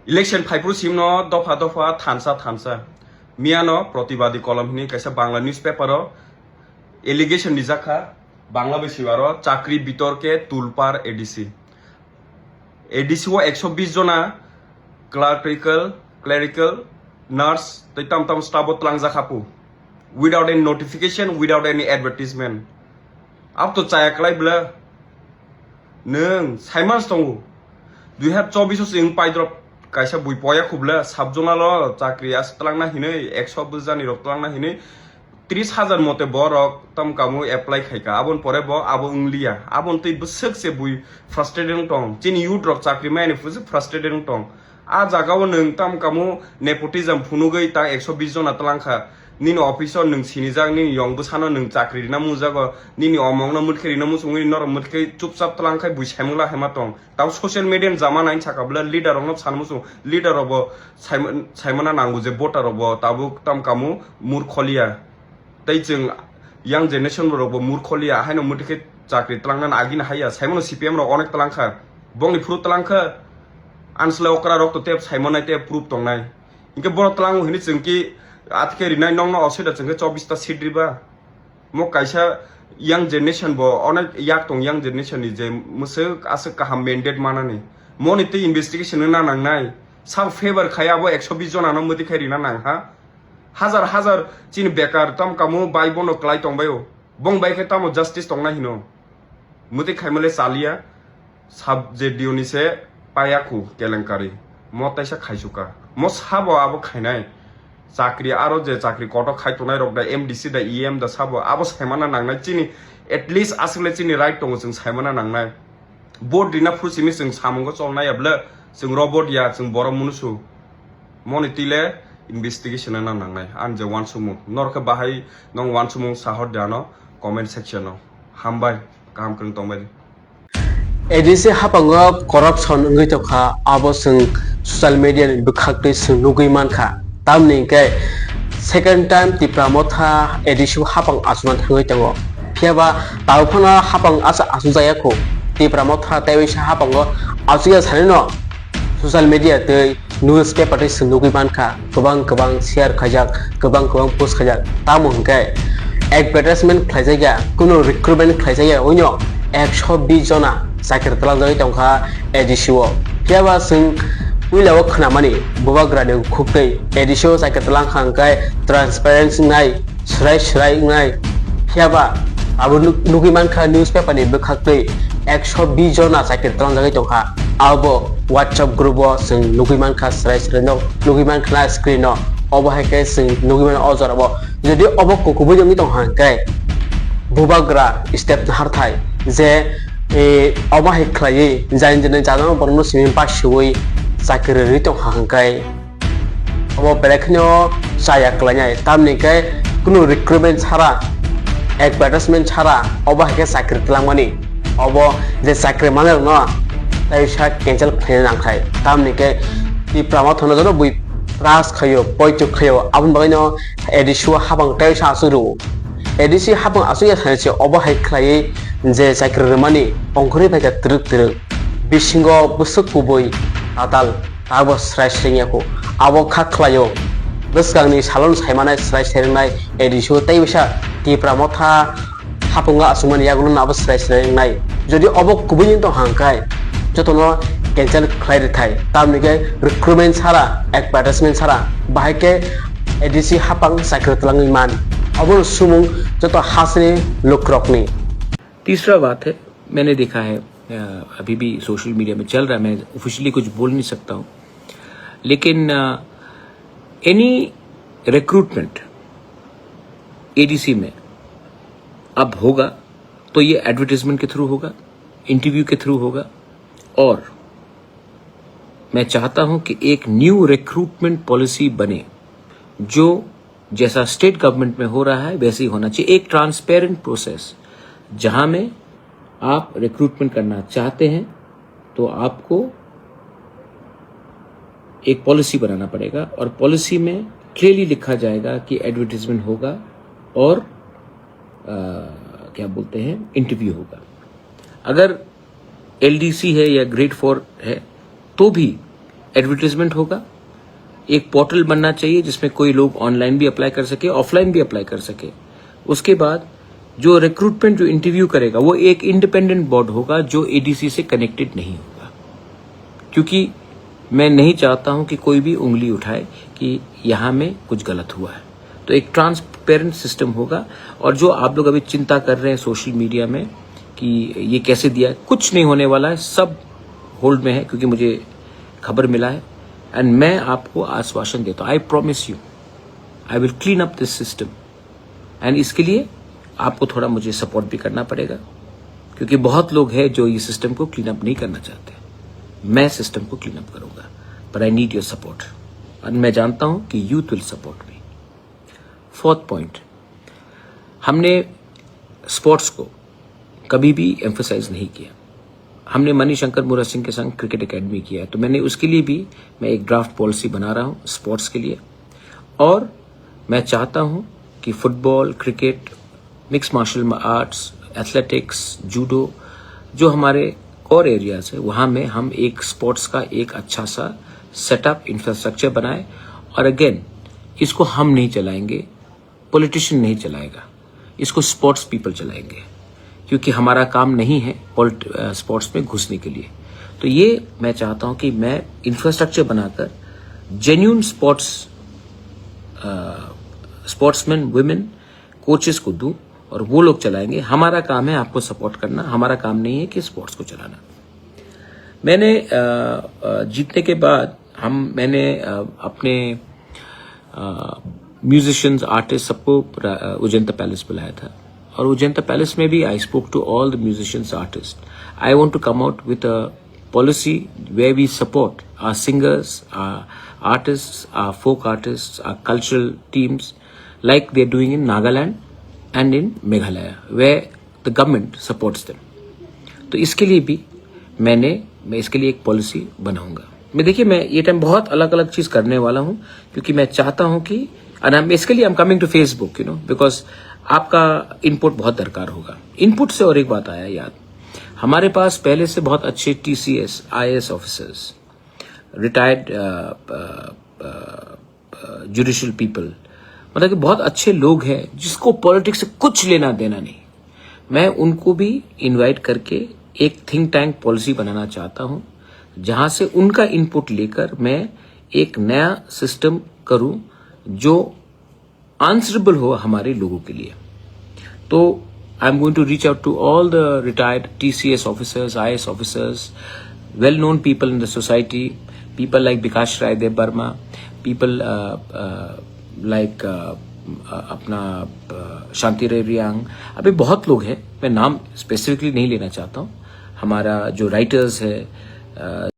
Election ফাইপ্রুসিম ন দফা দফা থানসা মিয়ানো প্রতিবাদী কলম হিনি কাইসা বাংলা নিউজ পেপার এলিগেশন নিজাখা বাংলা বেশিবার চাকরি বিতর্কে তুলপার এডিসি ও 120 জনা ক্লারিক্যাল নার্স তৈতাম তাম staff তলাংজাখাপু without any notification, without any advertisement. Up to Chayaklai Nung, Simon Stone. Do you have Chobis in Pydrop Kaisa Buipoya Kubla, Sabjonalo, Chakrias, Tlanga Hine, Exobuzani of Tlanga Hine, 3,000 mote borok, Tom Kamu, apply Heka, Abon Porebo, Abon Lia, Abon Tibu Suxe Bui, frustrating tongue. Chin you drop Chakri man if it's frustrating tongue. Azagawan Tam Kamu, nepotism, Punugai, 120 জন Atlanka. Nini officer nung sinijang nini yong busano nung chakri na mujago nini omong na mutkeri na musungi nor mutkeri chupchap talangkai buisamula hematong tau social media zamana in chakabla leader ong sanmusu leader obo saimona nangu je voter obo tabuk tam kamu murkholia tai jeng young generation robo murkholia haino mutkeri chakri talangnan agin haya saimono CPM ro onek talangkha bongni fru talangkha ansle okra rok to tep saimona te proof tongnai inke bor talangu hini jengki আজকে Rinnai নং অসুবিধা जोंके 24টা seat রিবা মো কাইসা young generation বো অনেক ইয়াক টং young generation नि যে মুসে আসে কাহাম মেন্ডেট মানানি মনিতে ইনভেস্টিগেশন না নাংনাই সাব ফেভার খায়াবো 120 জন আনো মতি খাইরিনা নাং হা হাজার হাজার চিন বেকার তাম কামু বাই বনো ক্লাই টংবায়ো বং বাইকে তামো জাস্টিস টংনা হিনো মতি খাইমলে চালিয়া সাব যে দিউনিসে পায়াকু কেলেঙ্কারি মতাইসা খাইসুকা মো সাবো আবো খাইনাই চাকরি আরো যে চাকরি কত খাইতনাই রক দা এমডিসি দা ইএম দা সাবো আবো সাইমানা নাংনাই চিনি এটলিস্ট আসলে চিনি রাইট দङ जों साइमाना नांनाय बोर्ड दिना फुसिनि जों सामंगो चलनाय अब्ला जों रबट या जों बर मुनुसु मनितिले इनभेस्टिगेशन ना नांनाय आन जे वान सुमु नरखा बाहाय नং वान सुमु साहर दानो कमेन्ट सेक्शन हामबाय गाहाम खों तंबाय एडिसि हापांगो करप्शन गैतखा आबो जों ससियेल मिडिया नि बखाखै जों नुगैमानखा tamni ke second time ti pramotha edishu hapang asunan thangai tango phiaba tawphana hapang asa asujaya ko ti pramotha tawisa hapango asuya sanino social media tei newspaper tei sungui banka gobang share khajak gobang post khajak tamon ke advertisement khlaijaya kuno recruitment khlaijaya oino 120 jona sakir talajai tongkha edishu phiaba sung Wilawa khnamani bubagrade khuktai edisho saikatlang khangkai transparency ngai shrai ngai phiaba abu nugiman kha newspaper ni bkhaktai 120 jona saikatlang jagai tongkha abo whatsapp group o sing nugiman kha shrai no nugiman kha screen no obo haike sing nugiman ojor abo jodi obo kukubu jongi tonghankai bubagra step harthai je obo haiklai jain jene jadon borno simin pasui sakiri ritong hangkai obo belekno saya klanyai tamni kai kuno recruitment chara advertisement chara obo hake sakiri tlangmani obo je sakiri manel no tai sa cancel khane nangkai tamni kai ti pramathono jono bui ras khayo poitu khayo abun bagino edishu habang tai sa suru edisi habang asuya thanse obo haiklai je sakiri mani ongkhori bhaga truk bisingo busuk kubui atal abo srai ko abo khaklayo besgangni salon saimana srai serengnai edisho taibisa ti pramotha hapunga asumani yagulun abo srai nai jodi obo kubuni to hangkai jotono cancel khlai thai tamnike recruitment chara advertisement chara bahike edisi hapang sakratlang iman abo sumung joto hasni lokrokni तीसरा बात है मैंने देखा है अभी भी social media में चल रहा है मैं ऑफिशियली कुछ बोल नहीं सकता हूं लेकिन एनी रिक्रूटमेंट एडीसी में अब होगा तो ये एडवर्टाइजमेंट के थ्रू होगा इंटरव्यू के थ्रू होगा और मैं चाहता हूं कि एक न्यू रिक्रूटमेंट पॉलिसी बने जो जैसा स्टेट गवर्नमेंट में हो रहा है वैसे ही होना चाहिए एक ट्रांसपेरेंट प्रोसेस जहां में आप रिक्रूटमेंट करना चाहते हैं तो आपको एक पॉलिसी बनाना पड़ेगा और पॉलिसी में क्लियरली लिखा जाएगा कि एडवर्टाइजमेंट होगा और क्या बोलते हैं इंटरव्यू होगा अगर एलडीसी है या ग्रेड 4 है तो भी एडवर्टीजमेंट होगा, एक पोर्टल बनना चाहिए जिसमें कोई लोग ऑनलाइन भी अप्लाई कर सके, ऑफलाइन भी अप्लाई कर सके। उसके बाद जो रिक्रूटमेंट, जो इंटरव्यू करेगा वो एक इंडिपेंडेंट बोर्ड होगा जो एडीसी से कनेक्टेड नहीं होगा, क्योंकि मैं नहीं चाहता हूं कि कोई भी उंगली उठाए कि यहां में कुछ गलत हुआ है। तो एक ट्रांसपेरेंट सिस्टम होगा। और जो आप लोग अभी चिंता कर रहे हैं सोशल मीडिया में कि ये कैसे दिया, कुछ नहीं होने वाला है, सब होल्ड में है, क्योंकि मुझे खबर मिला है। एंड मैं आपको आश्वासन देता हूं, I promise you I will clean up this system. And इसके लिए आपको थोड़ा मुझे सपोर्ट भी करना पड़ेगा, क्योंकि बहुत लोग हैं जो ये सिस्टम को क्लीन अप नहीं करना चाहते। मैं सिस्टम को क्लीन अप करूंगा, पर आई नीड योर सपोर्ट। और मैं जानता हूं कि youth will support me. Fourth point, हमने स्पोर्ट्स को कभी भी एम्फसाइज नहीं किया। हमने मणिशंकर मुरा सिंह के संग क्रिकेट एकेडमी किया है, तो मैंने उसके लिए भी मैं एक ड्राफ्ट पॉलिसी बना रहा हूं स्पोर्ट्स के लिए। और मैं चाहता हूं कि football, cricket, mix martial arts, athletics, judo, जो हमारे कोर एरियाज है, वहां में हम एक स्पोर्ट्स का एक अच्छा सा सेटअप, इंफ्रास्ट्रक्चर बनाए। और अगेन, इसको हम नहीं चलाएंगे, पॉलिटिशियन नहीं चलाएगा, इसको स्पोर्ट्स पीपल चलाएंगे, क्योंकि हमारा काम नहीं है स्पोर्ट्स में घुसने के लिए। तो ये मैं चाहता हूं कि मैं इंफ्रास्ट्रक्चर बनाकर जेन्युइन स्पोर्ट्समैन, वुमेन कोचेस को दूं और वो लोग चलाएंगे। हमारा काम है आपको सपोर्ट करना, हमारा काम नहीं है कि स्पोर्ट्स को चलाना। मैंने जीतने के बाद मैंने अपने म्यूजिशियंस, आर्टिस्ट सबको उजेंता पैलेस बुलाया था। और उजेंता पैलेस में भी I spoke to all the musicians, artist. I want to come out with a policy where we support our singers, our artists, our folk artists, our cultural teams, like they're doing in Nagaland and in Meghalaya, where the government supports them. तो इसके लिए भी मैं इसके लिए एक policy बनाऊंगा। देखिए, मैं ये टाइम बहुत अलग अलग चीज करने वाला हूं, क्योंकि मैं चाहता हूं कि इसके लिए I'm coming to Facebook, because आपका इनपुट बहुत दरकार होगा। इनपुट से और एक बात आया याद, हमारे पास पहले से बहुत अच्छे TCS, IAS officers, retired judicial people, मतलब कि बहुत अच्छे लोग हैं जिसको पॉलिटिक्स से कुछ लेना देना नहीं। मैं उनको भी इनवाइट करके एक थिंक टैंक पॉलिसी बनाना चाहता हूं, जहां से उनका इनपुट लेकर मैं एक नया सिस्टम करूं जो आंसरेबल हो हमारे लोगों के लिए। तो I'm going to reach out to all the retired TCS officers, IAS officers, well-known people in the society, people like Bikash Rai Dev Burma, people like अपना शांति रे रियांग, अभी बहुत लोग हैं, मैं नाम स्पेसिफिकली नहीं लेना चाहता हूँ। हमारा जो राइटर्स है,